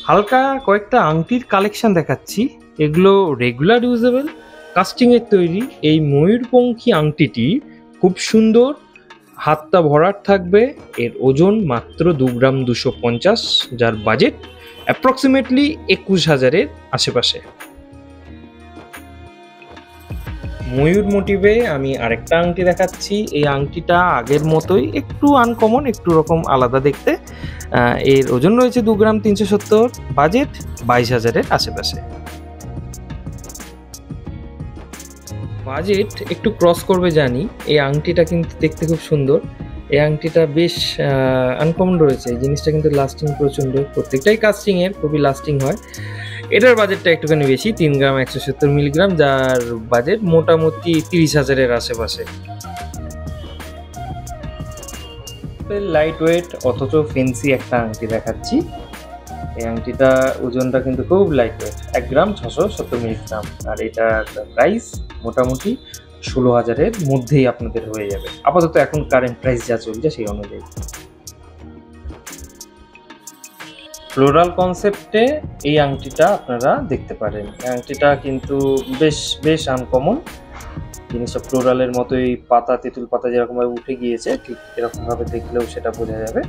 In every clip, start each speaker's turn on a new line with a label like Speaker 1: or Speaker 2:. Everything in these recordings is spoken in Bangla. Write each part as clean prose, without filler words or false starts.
Speaker 1: হালকা কয়েকটা আংটির কালেকশন দেখাচ্ছি। এগুলো রেগুলার ইউজেবল কাস্টিং এর তৈরি। এই ময়ূরপঙ্খী আংটিটি খুব সুন্দর, হাতটা ভরাট থাকবে। এর ওজন মাত্র 2 গ্রাম 250, যার বাজেট অ্যাপ্রক্সিমেটলি 21,000-এর আশেপাশে। ময়ূর মোটিভে আমি আরেকটা আংটি দেখাচ্ছি। এই আংটিটা আগের মতোই, একটু আনকমন, একটু রকম আলাদা দেখতে। এর ওজন রয়েছে 2 গ্রাম 370, বাজেট 22,000-এর আশেপাশে। বাজেট একটু ক্রস করবে জানি, এই আংটিটা কিন্তু দেখতে খুব সুন্দর। এই আংটিটা বেশ আনকমন রয়েছে। এই জিনিসটা কিন্তু লাস্টিং প্রচণ্ড, প্রত্যেকটাই কাস্টিংয়ের, খুবই লাস্টিং হয়। এটার বাজেটটা একটুখানি বেশি, 3 গ্রাম 170 মিলিগ্রাম, যার বাজেট মোটামুটি 30,000-এর আশেপাশে। লাইট ওয়েট অথচ ফেন্সি একটা আংটি দেখাচ্ছি। এই আংটিটা ওজনটা কিন্তু খুব লাইট ওয়েট, 1 গ্রাম 670 মিলিগ্রাম, আর এটার প্রাইস মোটামুটি 16,000-এর মধ্যেই আপনাদের হয়ে যাবে আপাতত, এখন কারেন্ট প্রাইস যা চলছে সেই অনুযায়ী। ফ্লোরাল কনসেপ্টে এই আংটিটা আপনারা দেখতে পারেন। এই আংটিটা কিন্তু বেশ আনকমন। জিনিসটা ফ্লোরালের মতোই, পাতা, তেঁতুল পাতা যেরকমভাবে উঠে গিয়েছে ঠিক এরকমভাবে দেখলেও সেটা বোঝা যাবে।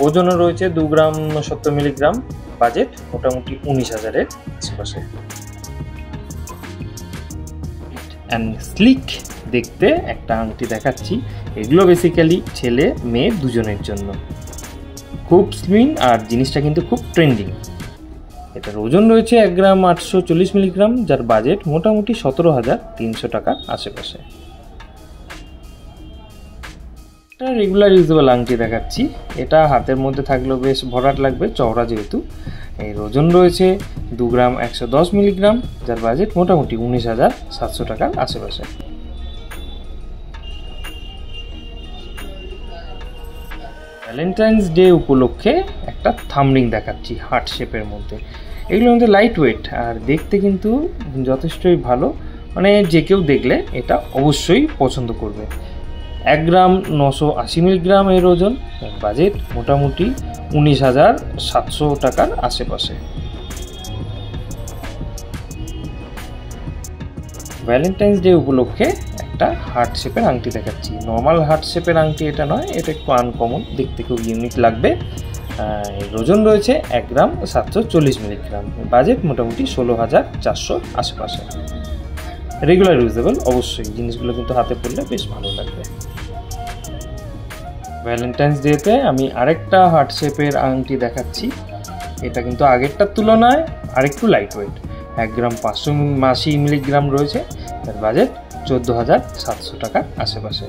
Speaker 1: ওজনও রয়েছে 2 গ্রাম 70 মিলিগ্রাম, বাজেট মোটামুটি 19,000-এর আশেপাশে। অ্যান্ড স্লিক দেখতে একটা আংটি দেখাচ্ছি। এগুলো বেসিক্যালি ছেলে মেয়ে দুজনের জন্য, খুব স্লিম, আর জিনিসটা কিন্তু খুব ট্রেন্ডিং। এটার ওজন রয়েছে 1 গ্রাম 840 মিলিগ্রাম, যার বাজেট মোটামুটি 17,300 টাকার আশেপাশে। এটা রেগুলার ইউজেবল আংটি দেখাচ্ছি। এটা হাতের মধ্যে থাকলেও বেশ ভরাট লাগবে, চওড়া যেহেতু। এর ওজন রয়েছে 2 গ্রাম 110 মিলিগ্রাম, যার বাজেট মোটামুটি 19,700 টাকার আশেপাশে। ভ্যালেন্টাইন্স ডে উপলক্ষে একটা থাম্বরিং দেখাচ্ছি হার্ট শেপের মধ্যে। এগুলোর মধ্যে লাইট ওয়েট আর দেখতে কিন্তু যথেষ্টই ভালো, মানে যে কেউ দেখলে এটা অবশ্যই পছন্দ করবে। 1 গ্রাম 980 মিলিগ্রাম এর ওজন, বাজেট মোটামুটি 19,700 টাকার আশেপাশে। ভ্যালেন্টাইন্স ডে উপলক্ষে একটা হার্ট শেপের আংটি দেখাচ্ছি। নর্মাল হার্ট শেপের আংটি এটা নয়, এটা একটু আনকমন, দেখতে খুব ইউনিক লাগবে। এর ওজন রয়েছে 1 গ্রাম 740 মিলিগ্রাম, বাজেট মোটামুটি 16,400 আশেপাশে। রেগুলার ইউজেবল অবশ্যই, জিনিসগুলো কিন্তু হাতে পড়লে বেশ ভালো লাগবে। ভ্যালেন্টাইন্স ডেতে আমি আরেকটা হার্ট শেপের আংটি দেখাচ্ছি। এটা কিন্তু আগেরটার তুলনায় আরেকটু লাইট ওয়েট, 1 গ্রাম 580 মিলিগ্রাম রয়েছে, তার বাজেট 14,700 টাকার আশেপাশে।